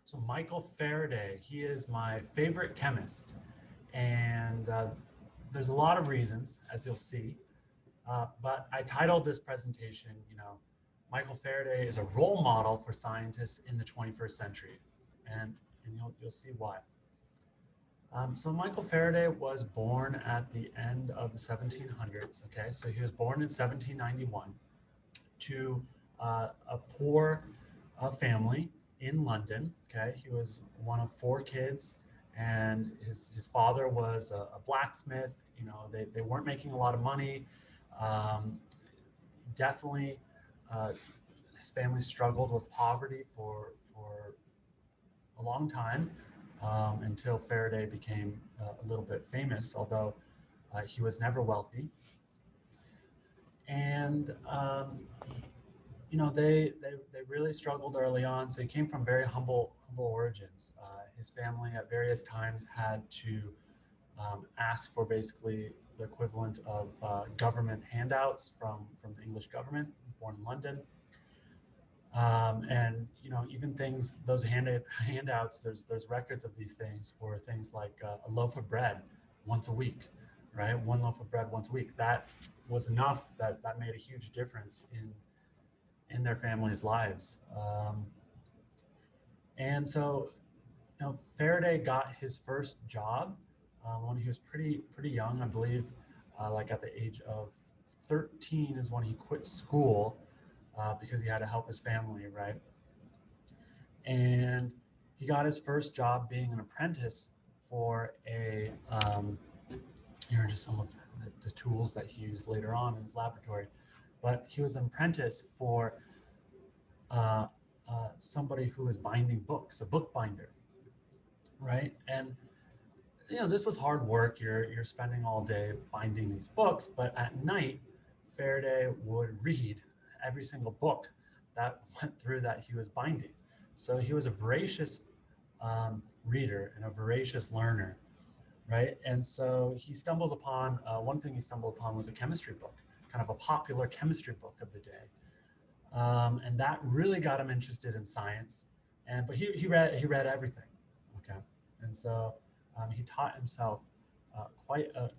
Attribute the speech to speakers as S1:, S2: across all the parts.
S1: So Michael Faraday, he is my favorite chemist, and there's a lot of reasons, as you'll see. But I titled this presentation, Michael Faraday is a role model for scientists in the 21st century, and you'll see why. So Michael Faraday was born at the end of the 1700s. Okay, so he was born in 1791 to a poor family in London. Okay, he was one of four kids, and his father was a blacksmith. They weren't making a lot of money. Um, Definitely, uh, his family struggled with poverty for a long time until Faraday became a little bit famous, although he was never wealthy. And they really struggled early on. So he came from very humble origins. His family at various times had to ask for basically the equivalent of government handouts from the English government. Born in London, and even things those handouts. There's records of these things for things like a loaf of bread once a week, right? One loaf of bread once a week. That was enough. That made a huge difference in their families' lives. And so, Faraday got his first job when he was pretty young, I believe, like at the age of 13 is when he quit school because he had to help his family, right? And he got his first job being an apprentice for here are just some of the tools that he used later on in his laboratory. But he was an apprentice for uh, somebody who was binding books, a bookbinder, right? And this was hard work. You're spending all day binding these books, but at night, Faraday would read every single book that went through that he was binding. So he was a voracious reader and a voracious learner, right? And so he stumbled upon one thing he stumbled upon was a chemistry book, kind of a popular chemistry book of the day, and that really got him interested in science. And but he read everything, okay, and so he taught himself quite a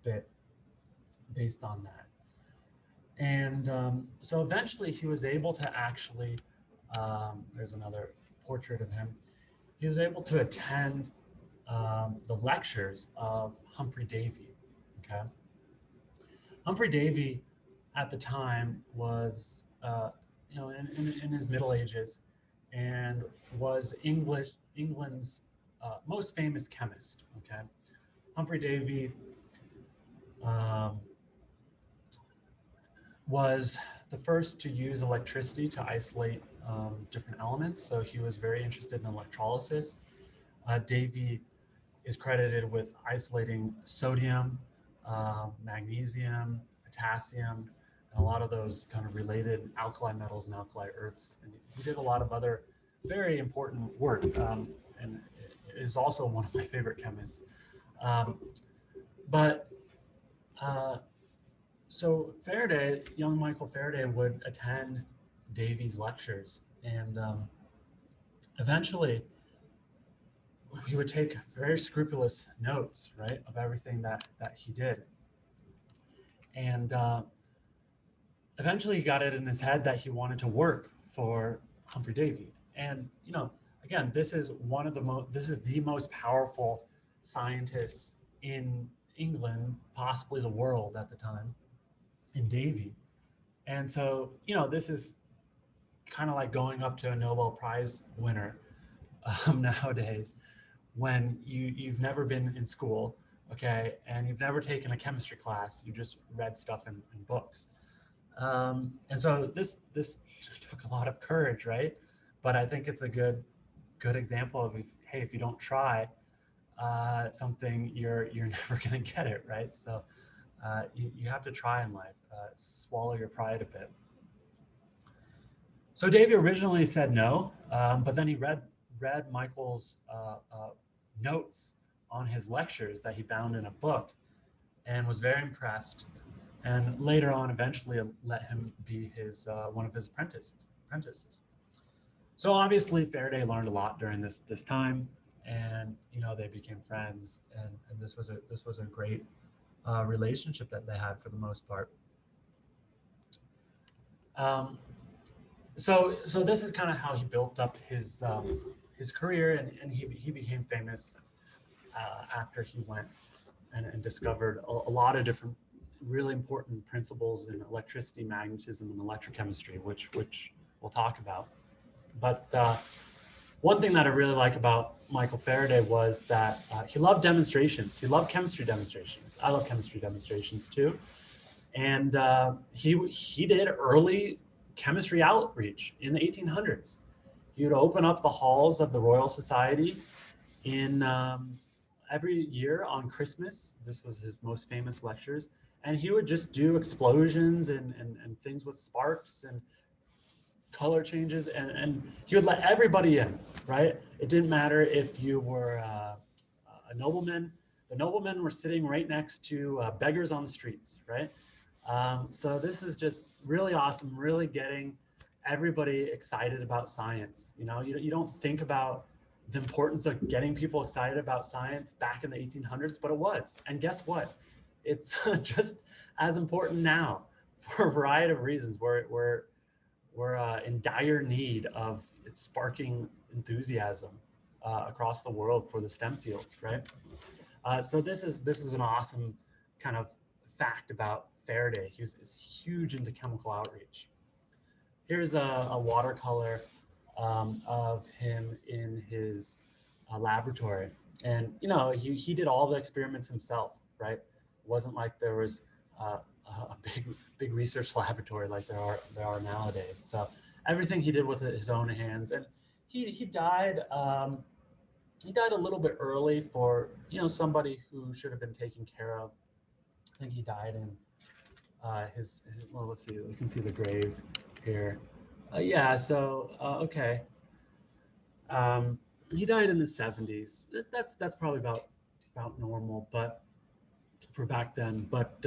S1: bit based on that. And so eventually he was able to actually, there's another portrait of him. He was able to attend the lectures of Humphrey Davy. Okay, Humphrey Davy at the time was, in his middle ages, and was England's most famous chemist. Okay, Humphrey Davy um, was the first to use electricity to isolate different elements. So he was very interested in electrolysis. Davy is credited with isolating sodium, magnesium, potassium, and a lot of those kind of related alkali metals and alkali earths. And he did a lot of other very important work, and is also one of my favorite chemists. Um, but uh, So Faraday, young Michael Faraday, would attend Davy's lectures, and eventually he would take very scrupulous notes, right, of everything that he did. And eventually he got it in his head that he wanted to work for Humphrey Davy. And again, this is the most powerful scientists in England, possibly the world at the time, in Davy. And so, this is kind of like going up to a Nobel Prize winner nowadays when you've never been in school, okay, and you've never taken a chemistry class. You just read stuff in books. And so this took a lot of courage, right? But I think it's a good example of if you don't try something, you're never going to get it, right? So you have to try in life, swallow your pride a bit. So Davey originally said no, but then he read Michael's notes on his lectures that he bound in a book, and was very impressed. And later on, eventually let him be his one of his apprentices. So obviously Faraday learned a lot during this time, and they became friends, and this was a great relationship that they had for the most part. Um, so this is kind of how he built up his career, and he became famous after he went and discovered a lot of different really important principles in electricity, magnetism, and electrochemistry, which we'll talk about. But one thing that I really like about Michael Faraday was that he loved demonstrations. He loved chemistry demonstrations. I love chemistry demonstrations too. And he did early chemistry outreach in the 1800s. He would open up the halls of the Royal Society in every year on Christmas. This was his most famous lectures. And he would just do explosions and things with sparks and color changes, and he would let everybody in, right? It didn't matter if you were a nobleman. The noblemen were sitting right next to beggars on the streets, right? So this is just really awesome, really getting everybody excited about science. You don't think about the importance of getting people excited about science back in the 1800s, but it was. And guess what? It's just as important now for a variety of reasons. We're in dire need of it sparking enthusiasm across the world for the STEM fields, right? So this is an awesome kind of fact about Faraday. He is huge into chemical outreach. Here's a watercolor of him in his laboratory, and he did all the experiments himself, right? It wasn't like there was a big research laboratory like there are nowadays. So everything he did with his own hands, and he died. He died a little bit early for somebody who should have been taken care of. I think he died in his well, let's see, we can see the grave here. Yeah, so okay. He died in the 70s. That's probably about normal, but for back then. But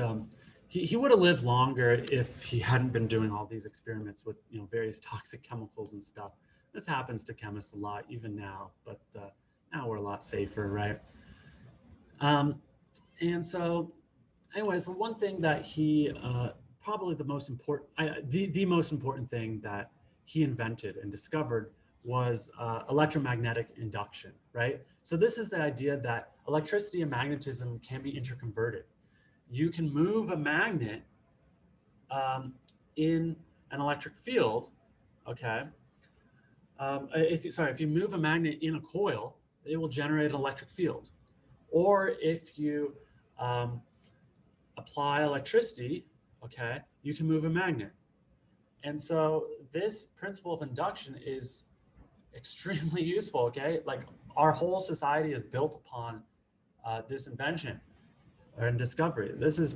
S1: he would have lived longer if he hadn't been doing all these experiments with various toxic chemicals and stuff. This happens to chemists a lot even now, but now we're a lot safer, right? Um, and so anyway, so one thing that he probably the most important, the most important thing that he invented and discovered was electromagnetic induction, right? So this is the idea that electricity and magnetism can be interconverted. You can move a magnet in an electric field, okay? If you move a magnet in a coil, it will generate an electric field. Or if you apply electricity, okay, you can move a magnet. And so this principle of induction is extremely useful, okay? Like our whole society is built upon this invention and discovery. This is,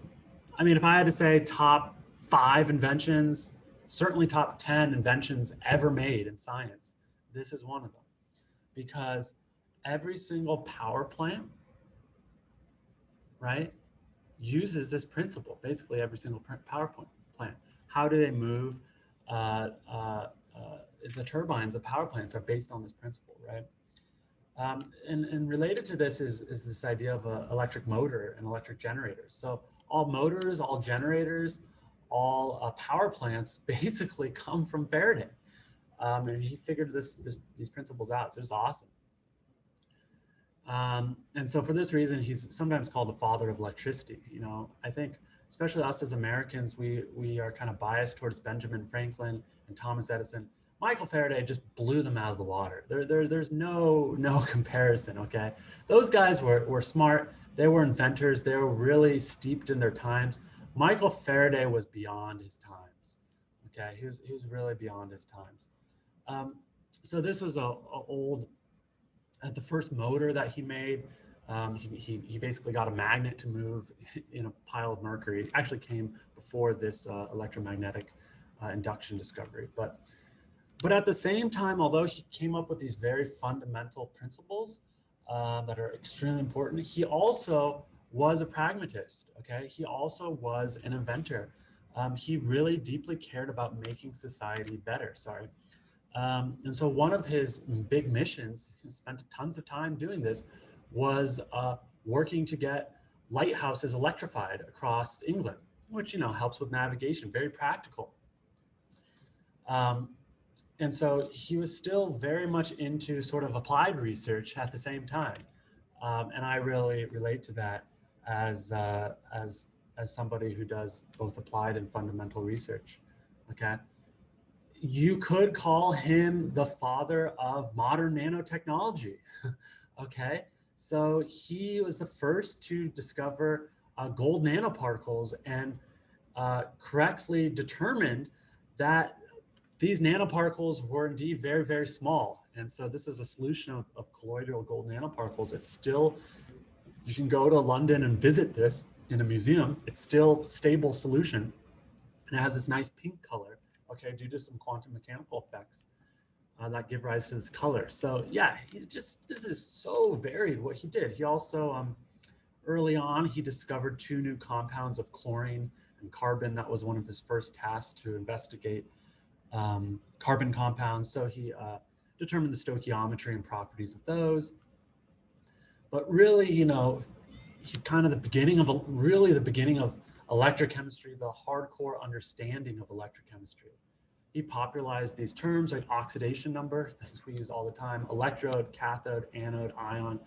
S1: I mean, if I had to say top 5 inventions, certainly top 10 inventions ever made in science, this is one of them. Because every single power plant, right, uses this principle. Basically, every single power plant. How do they move? The turbines of power plants are based on this principle, right? And related to this is this idea of an electric motor and electric generators. So all motors, all generators, all power plants basically come from Faraday. And he figured these principles out. So it's awesome. And so for this reason, he's sometimes called the father of electricity. I think, especially us as Americans, we are kind of biased towards Benjamin Franklin and Thomas Edison. Michael Faraday just blew them out of the water. There's no comparison, okay? Those guys were smart. They were inventors. They were really steeped in their times. Michael Faraday was beyond his times, okay? He was really beyond his times. So this was the first motor that he made. He basically got a magnet to move in a pile of mercury. It actually came before this electromagnetic induction discovery. But at the same time, although he came up with these very fundamental principles that are extremely important, he also was a pragmatist, okay? He also was an inventor. He really deeply cared about making society better, And so one of his big missions, he spent tons of time doing this, was working to get lighthouses electrified across England, which, helps with navigation, very practical. Um, and so he was still very much into sort of applied research at the same time. And I really relate to that as, as somebody who does both applied and fundamental research. Okay. You could call him the father of modern nanotechnology. Okay. So he was the first to discover gold nanoparticles and correctly determined that these nanoparticles were indeed very, very small. And so this is a solution of colloidal gold nanoparticles. It's still, you can go to London and visit this in a museum. It's still a stable solution. And it has this nice pink color, okay, due to some quantum mechanical effects that give rise to this color. So yeah, this is so varied what he did. He also, early on, he discovered 2 new compounds of chlorine and carbon. That was one of his first tasks, to investigate carbon compounds. So he determined the stoichiometry and properties of those. But really, he's kind of the beginning of electrochemistry, the hardcore understanding of electrochemistry. He popularized these terms like oxidation number, things we use all the time, electrode, cathode, anode, ion.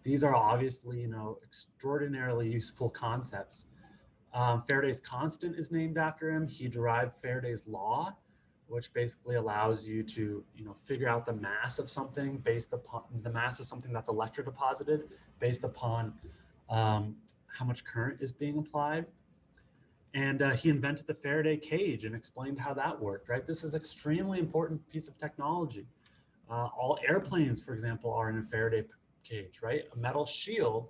S1: These are obviously, extraordinarily useful concepts. Faraday's constant is named after him. He derived Faraday's law, which basically allows you to, figure out the mass of something based upon the mass of something that's electrodeposited based upon how much current is being applied. And he invented the Faraday cage and explained how that worked, right? This is an extremely important piece of technology. All airplanes, for example, are in a Faraday cage, right? A metal shield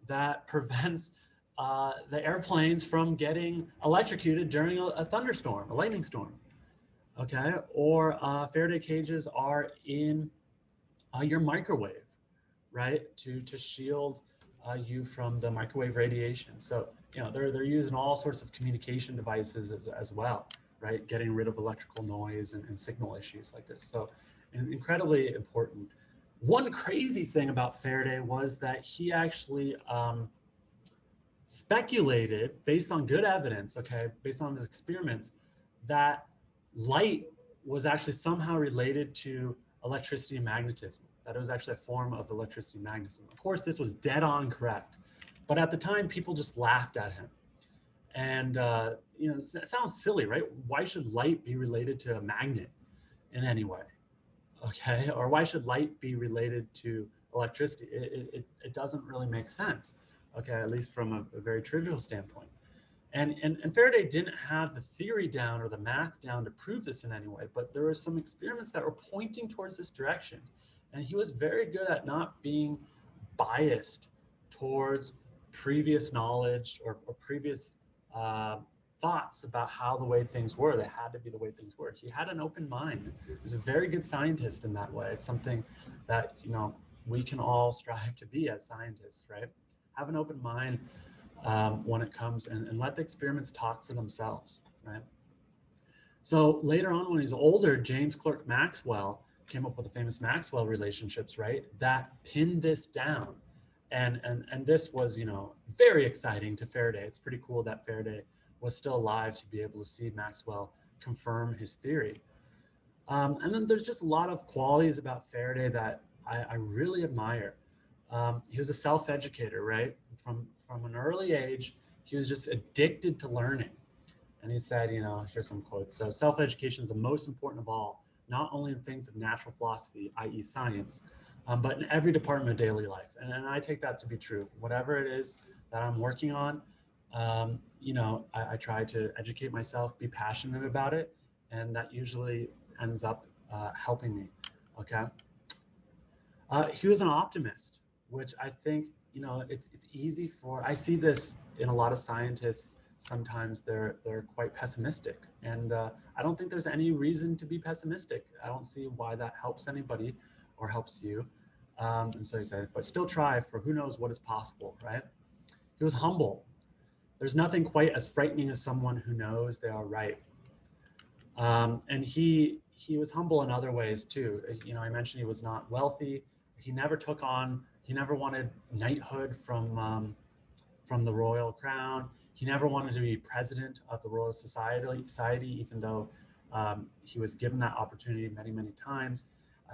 S1: that prevents the airplanes from getting electrocuted during a thunderstorm, a lightning storm, okay? Or Faraday cages are in your microwave, right? To shield you from the microwave radiation. So, they're using all sorts of communication devices as well, right? Getting rid of electrical noise and signal issues like this. So incredibly important. One crazy thing about Faraday was that he actually speculated, based on good evidence, okay, based on his experiments, that light was actually somehow related to electricity and magnetism, that it was actually a form of electricity and magnetism. Of course, this was dead on correct. But at the time, people just laughed at him. And, it sounds silly, right? Why should light be related to a magnet in any way? Okay. Or why should light be related to electricity? It doesn't really make sense. Okay. At least from a very trivial standpoint. And Faraday didn't have the theory down or the math down to prove this in any way, but there were some experiments that were pointing towards this direction. And he was very good at not being biased towards previous knowledge or previous thoughts about how the way things were. They had to be the way things were. He had an open mind. He was a very good scientist in that way. It's something that, we can all strive to be as scientists, right? Have an open mind when it comes and let the experiments talk for themselves, right? So later on, when he's older, James Clerk Maxwell came up with the famous Maxwell relationships, right? That pinned this down. And this was, very exciting to Faraday. It's pretty cool that Faraday was still alive to be able to see Maxwell confirm his theory. And then there's just a lot of qualities about Faraday that I really admire. He was a self-educator, right? From an early age, he was just addicted to learning. And he said, here's some quotes. So self-education is the most important of all, not only in things of natural philosophy, i.e. science, but in every department of daily life. And I take that to be true. Whatever it is that I'm working on, I try to educate myself, be passionate about it, and that usually ends up helping me, okay? He was an optimist, which I think, it's easy for, I see this in a lot of scientists. Sometimes they're quite pessimistic, and I don't think there's any reason to be pessimistic. I don't see why that helps anybody or helps you. And so he said, but still try, for who knows what is possible, right? He was humble. There's nothing quite as frightening as someone who knows they are right. And he was humble in other ways too. I mentioned he was not wealthy. He never wanted knighthood from the royal crown. He never wanted to be president of the Royal Society, even though he was given that opportunity many, many times.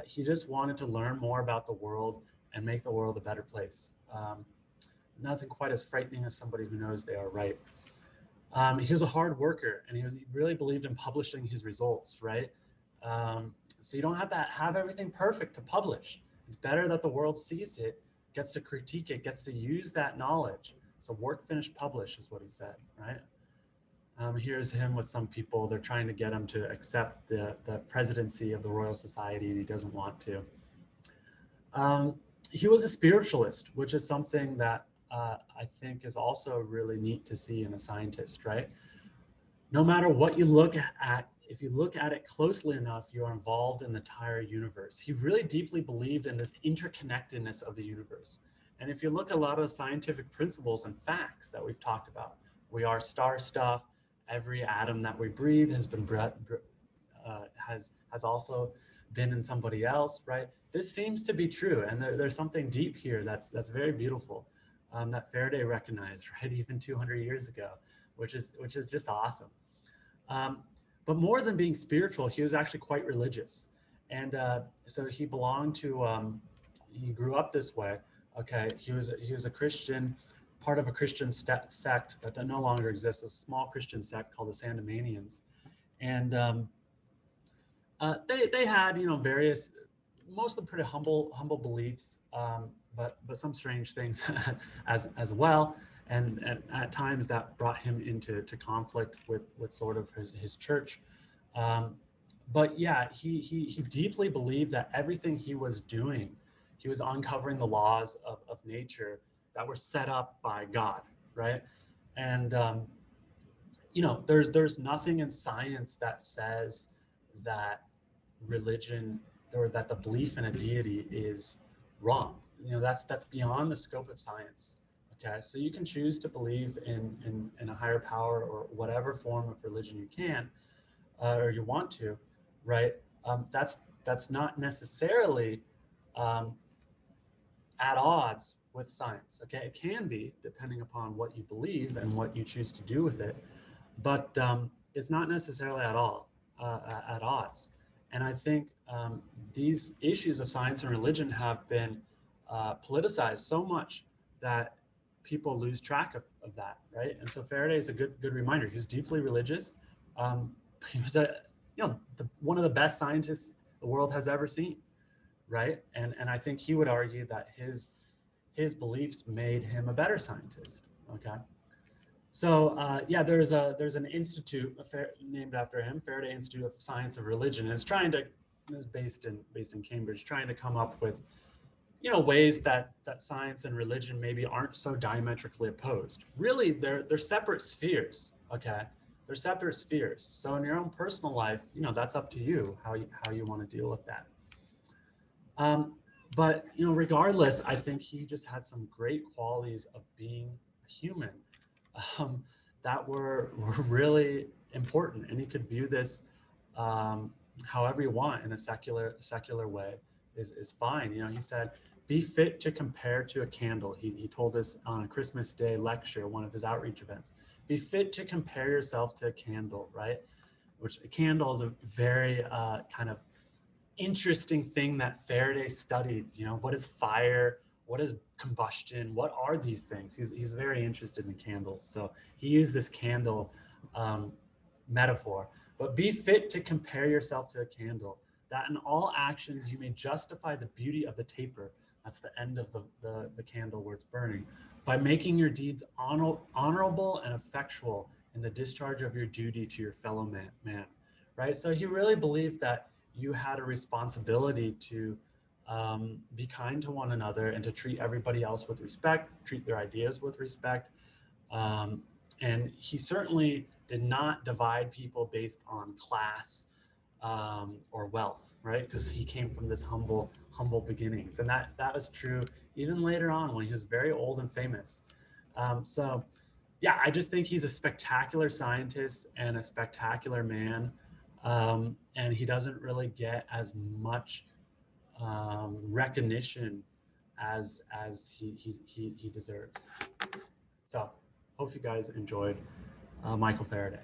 S1: He just wanted to learn more about the world and make the world a better place. Nothing quite as frightening as somebody who knows they are right. He was a hard worker, and he really believed in publishing his results, right? So you don't have to have everything perfect to publish. It's better that the world sees it, gets to critique it, gets to use that knowledge. So work, finish, publish is what he said, right? Here's him with some people. They're trying to get him to accept the presidency of the Royal Society, and he doesn't want to. He was a spiritualist, which is something that I think is also really neat to see in a scientist, right? No matter what you look at, if you look at it closely enough, you are involved in the entire universe. He really deeply believed in this interconnectedness of the universe. And if you look at a lot of scientific principles and facts that we've talked about, we are star stuff. Every atom that we breathe has been has also been in somebody else, right? This seems to be true, and there's something deep here that's very beautiful, that Faraday recognized, right, even 200 years ago, which is just awesome. But more than being spiritual, he was actually quite religious, and so he belonged to. He grew up this way. Okay, he was a Christian, part of a Christian sect that no longer exists, a small Christian sect called the Sandemanians, and they had various, mostly pretty humble beliefs, but some strange things as well, and at times that brought him into conflict with sort of his church. But yeah, he deeply believed that everything he was doing, he was uncovering the laws of nature that were set up by God, right? And there's nothing in science that says that religion or that the belief in a deity is wrong. That's beyond the scope of science. Okay, so you can choose to believe in a higher power or whatever form of religion you can, or you want to, right? That's not necessarily um, at odds with science. Okay, it can be depending upon what you believe and what you choose to do with it, but it's not necessarily at all at odds. And I think these issues of science and religion have been politicized so much that people lose track of that, right? And so Faraday is a good reminder. He was deeply religious. He was one of the best scientists the world has ever seen, right? And I think he would argue that his beliefs made him a better scientist. Okay. So yeah, there's an institute named after him, Faraday Institute of Science of Religion, and it's based in Cambridge, trying to come up with ways that science and religion maybe aren't so diametrically opposed. Really, they're separate spheres. Okay, they're separate spheres. So in your own personal life, that's up to you how you want to deal with that. But regardless, I think he just had some great qualities of being a human um, that were really important, and you could view this however you want in a secular way is fine. He said, "Be fit to compare to a candle." He told us on a Christmas Day lecture, one of his outreach events. Be fit to compare yourself to a candle, right? Which a candle is a very kind of interesting thing that Faraday studied. What is fire? What is combustion? What are these things? He's very interested in candles. So he used this candle metaphor. But be fit to compare yourself to a candle, that in all actions you may justify the beauty of the taper. That's the end of the candle where it's burning. By making your deeds honorable and effectual in the discharge of your duty to your fellow man. Right? So he really believed that you had a responsibility to be kind to one another and to treat everybody else with respect, treat their ideas with respect. And he certainly did not divide people based on class or wealth, right? Because he came from this humble beginnings. And that was true even later on when he was very old and famous. Yeah, I just think he's a spectacular scientist and a spectacular man. and he doesn't really get as much recognition as he deserves. So hope you guys enjoyed Michael Faraday.